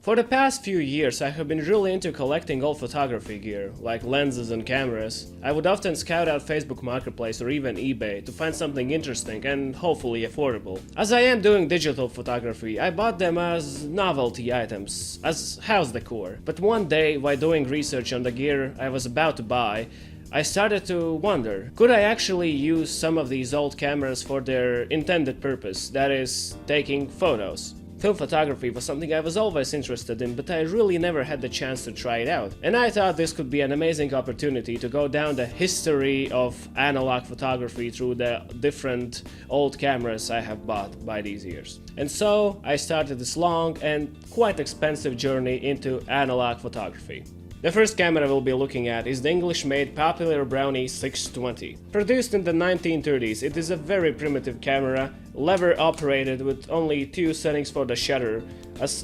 For the past few years I have been really into collecting old photography gear, like lenses and cameras. I would often scout out Facebook Marketplace or even eBay to find something interesting and hopefully affordable. As I am doing digital photography, I bought them as novelty items, as house decor. But one day, while doing research on the gear I was about to buy, I started to wonder, could I actually use some of these old cameras for their intended purpose, that is, taking photos? Film photography was something I was always interested in, but I really never had the chance to try it out. And I thought this could be an amazing opportunity to go down the history of analog photography through the different old cameras I have bought by these years. And so I started this long and quite expensive journey into analog photography. The first camera we'll be looking at is the English-made popular Brownie 620. Produced in the 1930s, it is a very primitive camera, lever-operated with only two settings for the shutter,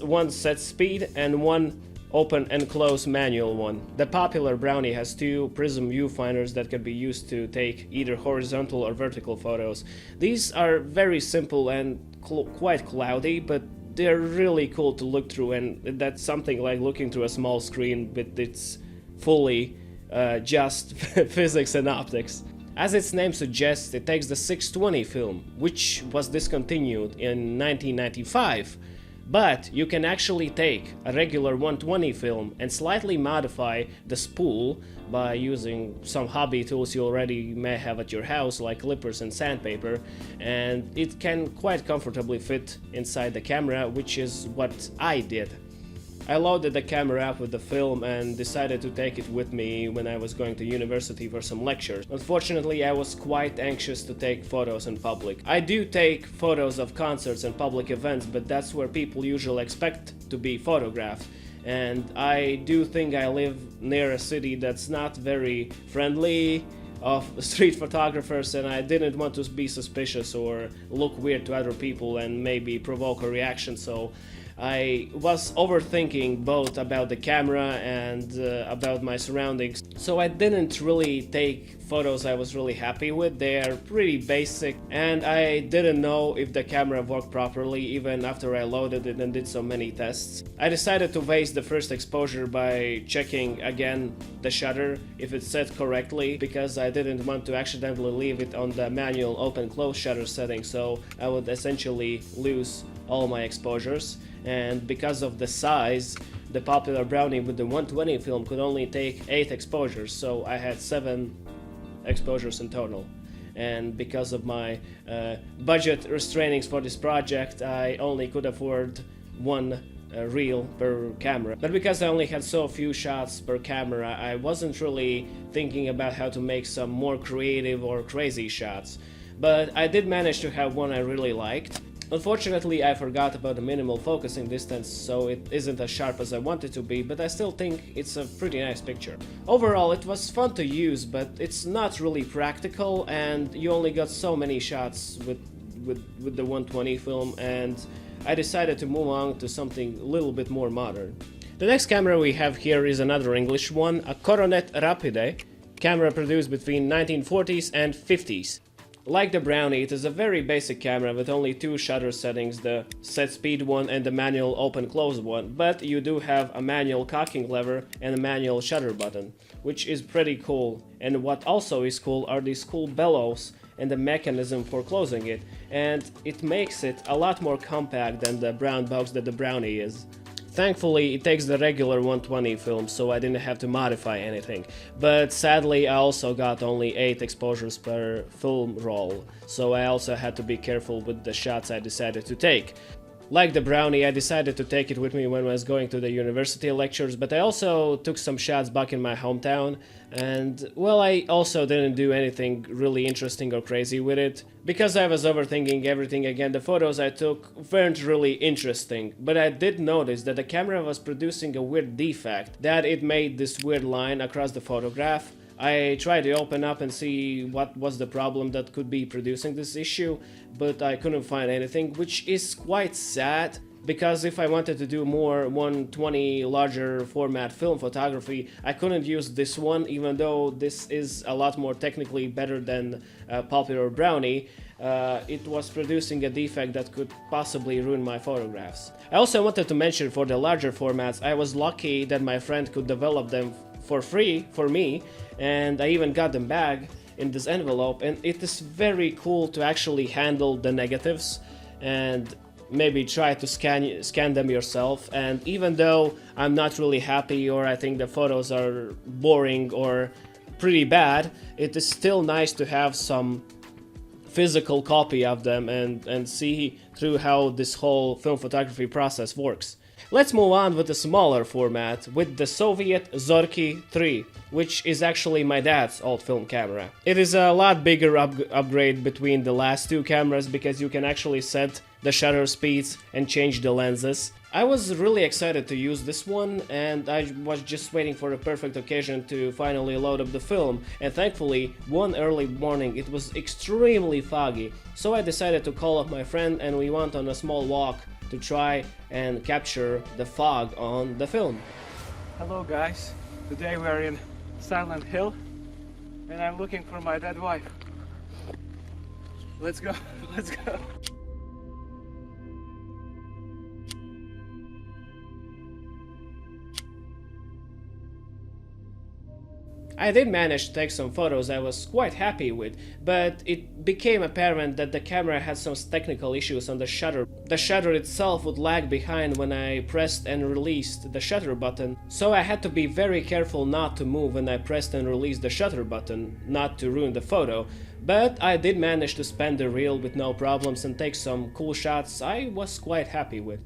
one set speed and one open and close manual one. The popular Brownie has two prism viewfinders that can be used to take either horizontal or vertical photos. These are very simple and quite cloudy, but they're really cool to look through, and that's something like looking through a small screen with its fully just physics and optics. As its name suggests, it takes the 620 film, which was discontinued in 1995. But you can actually take a regular 120 film and slightly modify the spool by using some hobby tools you already may have at your house, like clippers and sandpaper, and it can quite comfortably fit inside the camera, which is what I did. I loaded the camera up with the film and decided to take it with me when I was going to university for some lectures. Unfortunately, I was quite anxious to take photos in public. I do take photos of concerts and public events, but that's where people usually expect to be photographed. And I do think I live near a city that's not very friendly of street photographers, and I didn't want to be suspicious or look weird to other people and maybe provoke a reaction, so I was overthinking both about the camera and about my surroundings, so I didn't really take photos I was really happy with. They are pretty basic, and I didn't know if the camera worked properly even after I loaded it and did so many tests. I decided to waste the first exposure by checking again the shutter if it's set correctly, because I didn't want to accidentally leave it on the manual open-close shutter setting, so I would essentially lose all my exposures. And because of the size, the popular Brownie with the 120 film could only take 8 exposures, so I had 7 exposures in total. And because of my budget restrainings for this project, I only could afford one reel per camera. But because I only had so few shots per camera, I wasn't really thinking about how to make some more creative or crazy shots. But I did manage to have one I really liked. Unfortunately, I forgot about the minimal focusing distance, so it isn't as sharp as I want it to be, but I still think it's a pretty nice picture. Overall, it was fun to use, but it's not really practical, and you only got so many shots with the 120 film, and I decided to move on to something a little bit more modern. The next camera we have here is another English one, a Coronet Rapide, camera produced between 1940s and 50s. Like the Brownie, it is a very basic camera with only 2 shutter settings, the set speed one and the manual open-close one, but you do have a manual cocking lever and a manual shutter button, which is pretty cool. And what also is cool are these cool bellows and the mechanism for closing it, and it makes it a lot more compact than the brown box that the Brownie is. Thankfully, it takes the regular 120 film, so I didn't have to modify anything. But sadly, I also got only 8 exposures per film roll, so I also had to be careful with the shots I decided to take. Like the Brownie, I decided to take it with me when I was going to the university lectures, but I also took some shots back in my hometown, and well, I also didn't do anything really interesting or crazy with it. Because I was overthinking everything again, the photos I took weren't really interesting, but I did notice that the camera was producing a weird defect, that it made this weird line across the photograph. I tried to open up and see what was the problem that could be producing this issue, but I couldn't find anything, which is quite sad. because if I wanted to do more 120 larger format film photography, I couldn't use this one, even though this is a lot more technically better than popular Brownie. It was producing a defect that could possibly ruin my photographs. I also wanted to mention, for the larger formats, I was lucky that my friend could develop them for free for me, and I even got them back in this envelope, and it is very cool to actually handle the negatives and maybe try to scan them yourself. And even though I'm not really happy, or I think the photos are boring or pretty bad, it is still nice to have some physical copy of them and see through how this whole film photography process works. Let's move on with the smaller format, with the Soviet Zorki 3, which is actually my dad's old film camera. It is a lot bigger upgrade between the last two cameras, because you can actually set the shutter speeds and change the lenses. I was really excited to use this one, and I was just waiting for a perfect occasion to finally load up the film, and thankfully one early morning it was extremely foggy, so I decided to call up my friend and we went on a small walk to try and capture the fog on the film. Hello guys, today we are in Silent Hill and I'm looking for my dead wife. Let's go, let's go. I did manage to take some photos I was quite happy with, but it became apparent that the camera had some technical issues on the shutter. The shutter itself would lag behind when I pressed and released the shutter button, so I had to be very careful not to move when I pressed and released the shutter button, not to ruin the photo. But I did manage to span the reel with no problems and take some cool shots I was quite happy with.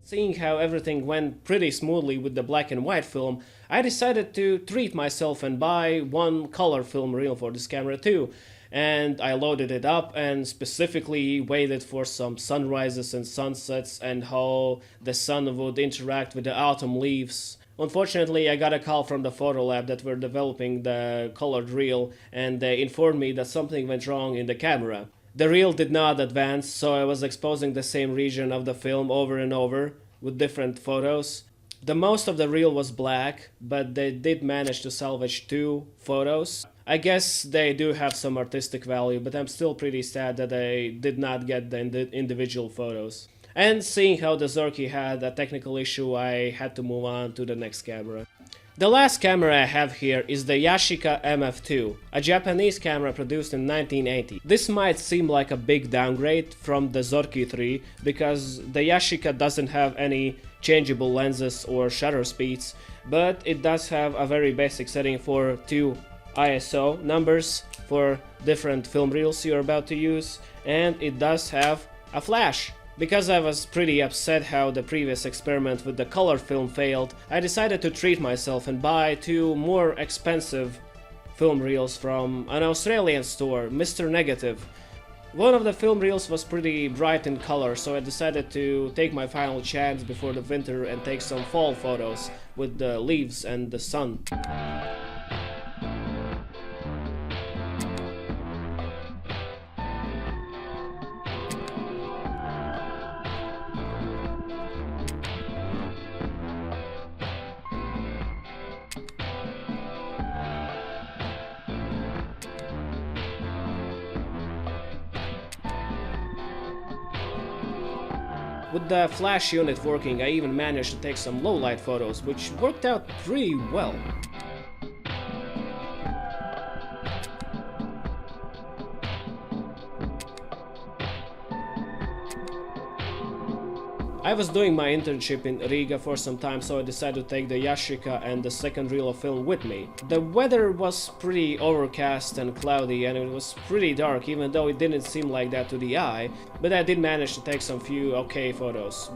Seeing how everything went pretty smoothly with the black and white film, I decided to treat myself and buy one color film reel for this camera too. And I loaded it up and specifically waited for some sunrises and sunsets and how the sun would interact with the autumn leaves. Unfortunately, I got a call from the photo lab that were developing the colored reel, and they informed me that something went wrong in the camera. The reel did not advance, so I was exposing the same region of the film over and over with different photos. The most of the reel was black, but they did manage to salvage 2 photos. I guess they do have some artistic value, but I'm still pretty sad that I did not get the individual photos. And seeing how the Zorki had a technical issue, I had to move on to the next camera. The last camera I have here is the Yashica MF-2, a Japanese camera produced in 1980. This might seem like a big downgrade from the Zorki 3, because the Yashica doesn't have any changeable lenses or shutter speeds, but it does have a very basic setting for 2 ISO numbers for different film reels you're about to use, and it does have a flash. Because I was pretty upset how the previous experiment with the color film failed, I decided to treat myself and buy 2 more expensive film reels from an Australian store, Mr. Negative. One of the film reels was pretty bright in color, so I decided to take my final chance before the winter and take some fall photos with the leaves and the sun. With the flash unit working, I even managed to take some low-light photos, which worked out pretty well. I was doing my internship in Riga for some time, so I decided to take the Yashica and the second reel of film with me. The weather was pretty overcast and cloudy, and it was pretty dark, even though it didn't seem like that to the eye, but I did manage to take some few okay photos.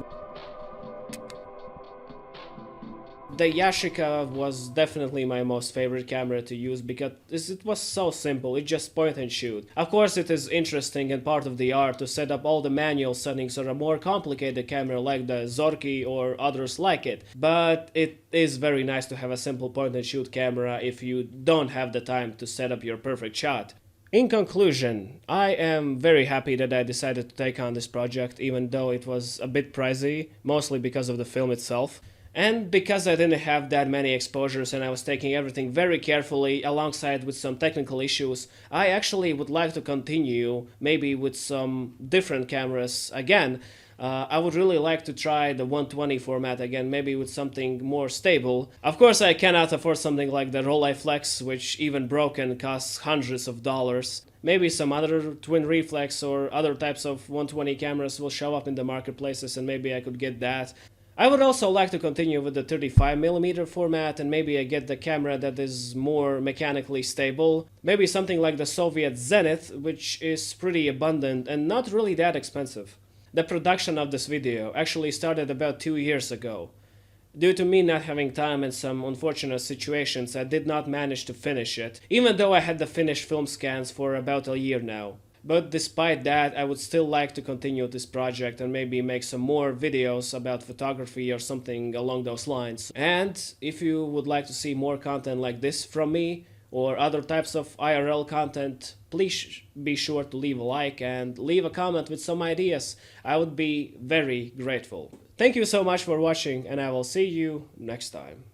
the Yashica was definitely my most favorite camera to use because it was so simple, it just point and shoot. Of course it is interesting and part of the art to set up all the manual settings on a more complicated camera like the Zorki or others like it, but it is very nice to have a simple point and shoot camera if you don't have the time to set up your perfect shot. In conclusion, I am very happy that I decided to take on this project, even though it was a bit pricey, mostly because of the film itself. And because I didn't have that many exposures and I was taking everything very carefully alongside with some technical issues, I actually would like to continue, maybe with some different cameras again. I would really like to try the 120 format again, maybe with something more stable. Of course I cannot afford something like the Rolleiflex, which even broken costs hundreds of dollars. Maybe some other twin reflex or other types of 120 cameras will show up in the marketplaces and maybe I could get that. I would also like to continue with the 35mm format and maybe I get the camera that is more mechanically stable. Maybe something like the Soviet Zenith, which is pretty abundant and not really that expensive. The production of this video actually started about 2 years ago. Due to me not having time and some unfortunate situations, I did not manage to finish it, even though I had the finished film scans for about a year now. But despite that, I would still like to continue this project and maybe make some more videos about photography or something along those lines. And if you would like to see more content like this from me, or other types of IRL content, please be sure to leave a like and leave a comment with some ideas. I would be very grateful. Thank you so much for watching and I will see you next time.